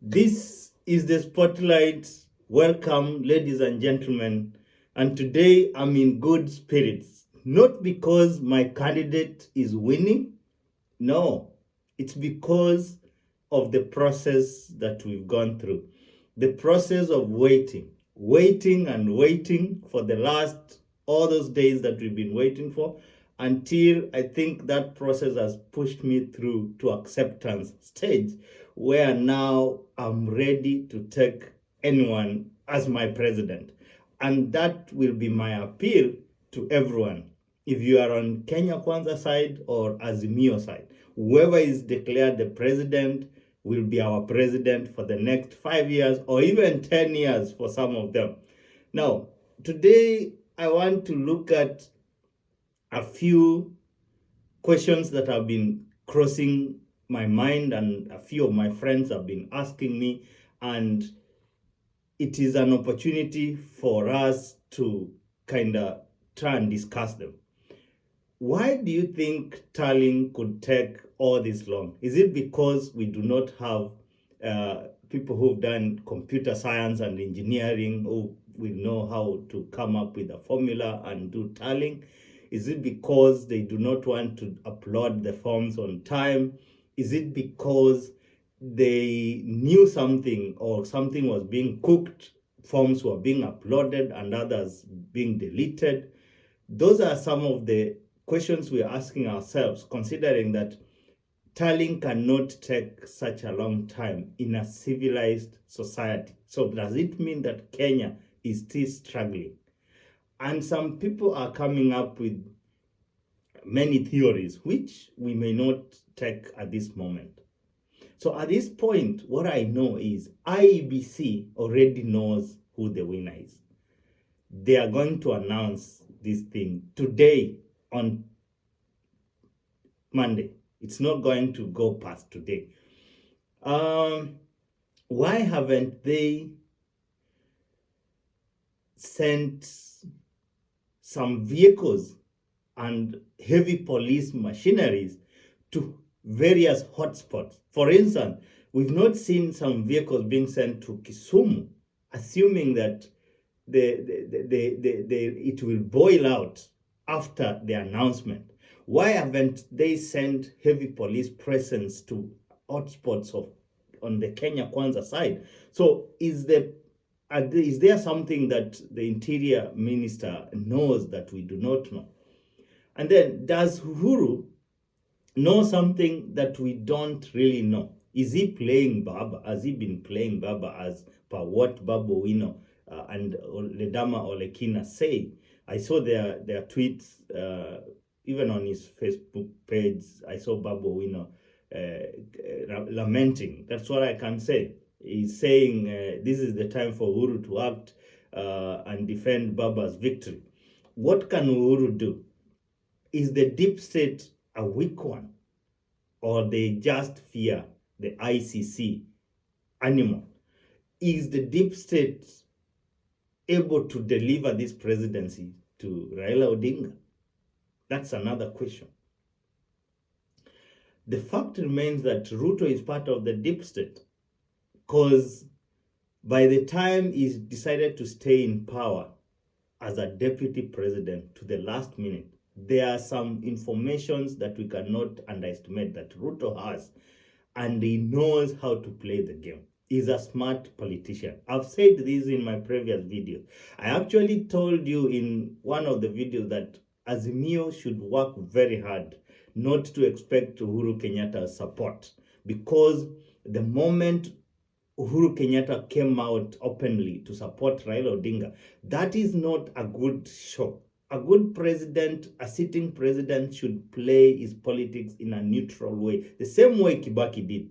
This is the spotlight. Welcome, ladies and gentlemen. And today I'm in good spirits. Not because my candidate is winning, no, it's because of the process that we've gone through. The process of waiting and waiting for the last, all those days that we've been waiting for, until I think that process has pushed me through to acceptance stage where now I'm ready to take anyone as my president. And that will be my appeal to everyone. If you are on Kenya Kwanza side or Azimio side, whoever is declared the president will be our president for the next 5 years or even 10 years for some of them. Now, today I want to look at a few questions that have been crossing my mind and a few of my friends have been asking me, and it is an opportunity for us to kind of try and discuss them. Why do you think tallying could take all this long? Is it because we do not have people who've done computer science and engineering who will know how to come up with a formula and do tallying? Is it because they do not want to upload the forms on time? Is it because they knew something or something was being cooked, forms were being uploaded and others being deleted? Those are some of the questions we're asking ourselves, considering that tallying cannot take such a long time in a civilized society. So does it mean that Kenya is still struggling? And some people are coming up with many theories, which we may not take at this moment. So at this point, what I know is Iebc already knows who the winner is. They are going to announce this thing today on Monday. It's not going to go past today. Why haven't they sent some vehicles and heavy police machineries to various hotspots? For instance, we've not seen some vehicles being sent to Kisumu, assuming that it will boil out after the announcement. Why haven't they sent heavy police presence to hotspots on the Kenya Kwanza side? So is there something that the interior minister knows that we do not know? And then, does Uhuru know something that we don't really know? Is he playing Baba? Has he been playing Baba as per what Babu Wino and Ledama Olekina say? I saw their tweets, even on his Facebook page. I saw Babu Wino lamenting. That's what I can say. He's saying this is the time for Uhuru to act and defend Baba's victory. What can Uhuru do? Is the deep state a weak one? Or they just fear the ICC animal? Is the deep state able to deliver this presidency to Raila Odinga? That's another question. The fact remains that Ruto is part of the deep state, because by the time he decided to stay in power as a deputy president to the last minute, there are some informations that we cannot underestimate that Ruto has, and he knows how to play the game. He's a smart politician. I've said this in my previous videos. I actually told you in one of the videos that Azimio should work very hard not to expect Uhuru Kenyatta's support, because the moment Uhuru Kenyatta came out openly to support Raila Odinga, that is not a good show. A good president, a sitting president, should play his politics in a neutral way, the same way Kibaki did.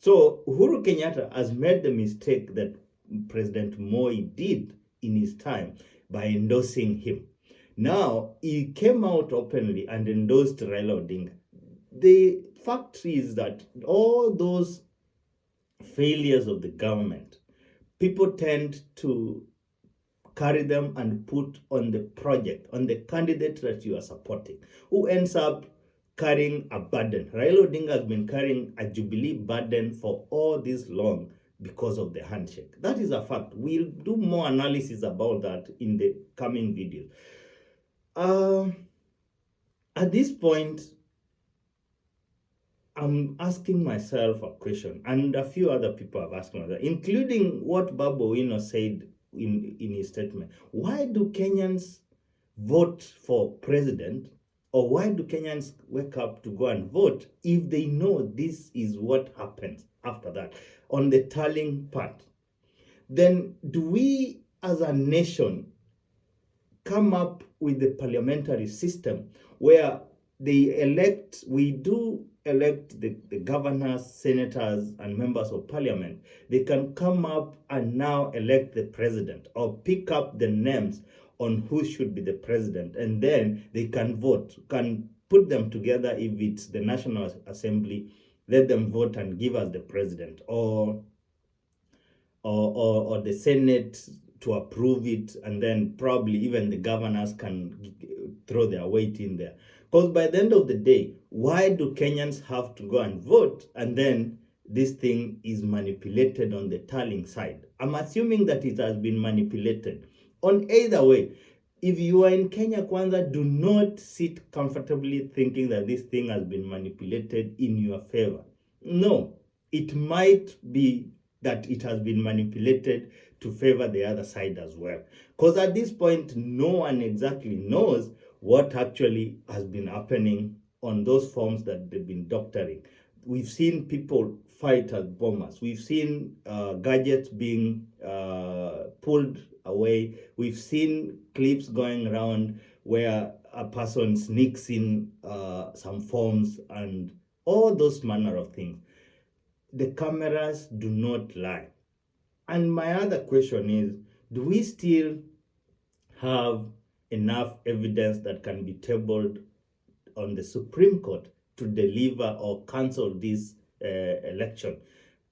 So Uhuru Kenyatta has made the mistake that President Moi did in his time by endorsing him. Now, he came out openly and endorsed Raila Odinga. The fact is that all those failures of the government, people tend to carry them and put on the project, on the candidate that you are supporting, who ends up carrying a burden. Raila Odinga has been carrying a Jubilee burden for all this long because of the handshake. That is a fact. We'll do more analysis about that in the coming videos. At this point, I'm asking myself a question, and a few other people have asked me that, including what Babu Owino said in his statement. Why do Kenyans vote for president, or why do Kenyans wake up to go and vote if they know this is what happens after that on the tallying part? Then do we as a nation come up with the parliamentary system where we do elect the governors, senators, and members of parliament? They can come up and now elect the president or pick up the names on who should be the president, and then they can vote, can put them together. If it's the National Assembly, let them vote and give us the president, or the Senate to approve it, and then probably even the governors can throw their weight in there. Because by the end of the day, why do Kenyans have to go and vote and then this thing is manipulated on the tallying side? I'm assuming that it has been manipulated. On either way, if you are in Kenya Kwanza, do not sit comfortably thinking that this thing has been manipulated in your favor. No, it might be that it has been manipulated to favor the other side as well. Because at this point, no one exactly knows what actually has been happening on those forms that they've been doctoring. We've seen people fight as bombers. We've seen gadgets being pulled away. We've seen clips going around where a person sneaks in some forms and all those manner of things. The cameras do not lie. And my other question is, do we still have enough evidence that can be tabled on the Supreme Court to deliver or cancel this election,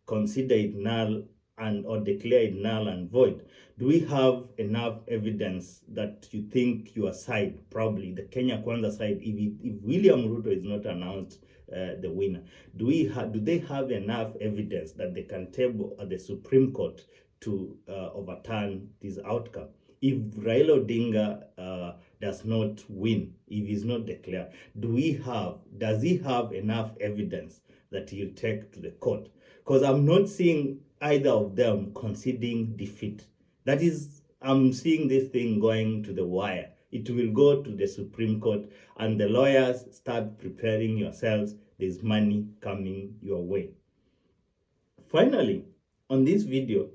consider it null or declare it null and void? Do we have enough evidence that you think your side, probably the Kenya Kwanza side, if William Ruto is not announced the winner, do they have enough evidence that they can table at the Supreme Court to overturn this outcome? If Raila Odinga does not win, if he's not declared, does he have enough evidence that he'll take to the court? Because I'm not seeing either of them conceding defeat. That is, I'm seeing this thing going to the wire. It will go to the Supreme Court, and the lawyers start preparing yourselves. There's money coming your way. Finally, on this video,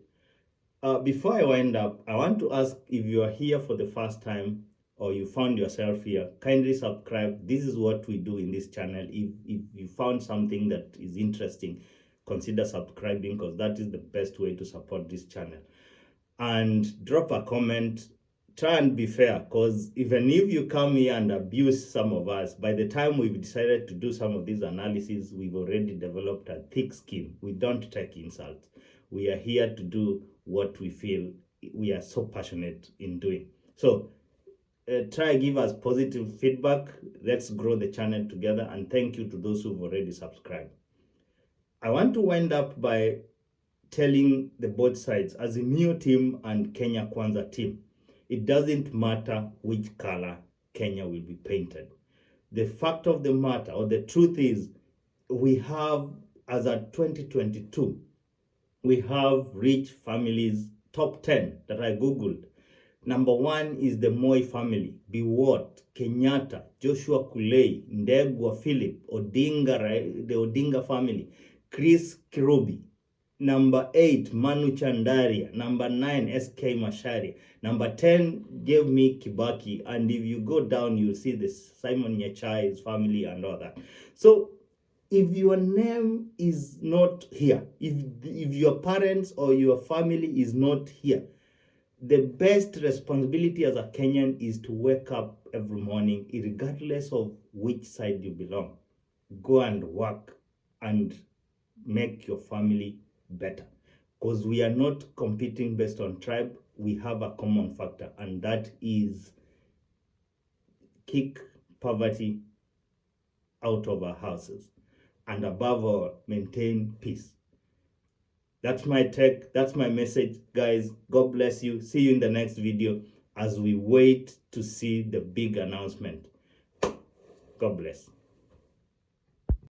before I wind up, I want to ask, if you are here for the first time or you found yourself here, kindly subscribe. This is what we do in this channel. If you found something that is interesting, consider subscribing, because that is the best way to support this channel. And drop a comment. Try and be fair, because even if you come here and abuse some of us, by the time we've decided to do some of these analyses, we've already developed a thick skin. We don't take insults. We are here to do what we feel we are so passionate in doing. So try give us positive feedback. Let's grow the channel together, and thank you to those who've already subscribed. I want to wind up by telling the both sides, as a new team and Kenya Kwanza team, it doesn't matter which color Kenya will be painted. The fact of the matter, or the truth is, we have, as at 2022, we have rich families, top 10 that I Googled. Number 1 is the Moi family, Biwott, Kenyatta, Joshua Kulei, Ndegwa Philip, Odinga, the Odinga family, Chris Kirubi. Number 8, Manu Chandaria. Number 9, SK Macharia. Number 10 gave me Kibaki. And if you go down, you'll see this Simon Nyachai's family and all that. So if your name is not here, if your parents or your family is not here, the best responsibility as a Kenyan is to wake up every morning, regardless of which side you belong. Go and work and make your family better, because we are not competing based on tribe. We have a common factor, and that is kick poverty out of our houses. And above all, maintain peace. That's my take. That's my message, guys. God bless you. See you in the next video as we wait to see the big announcement. God bless.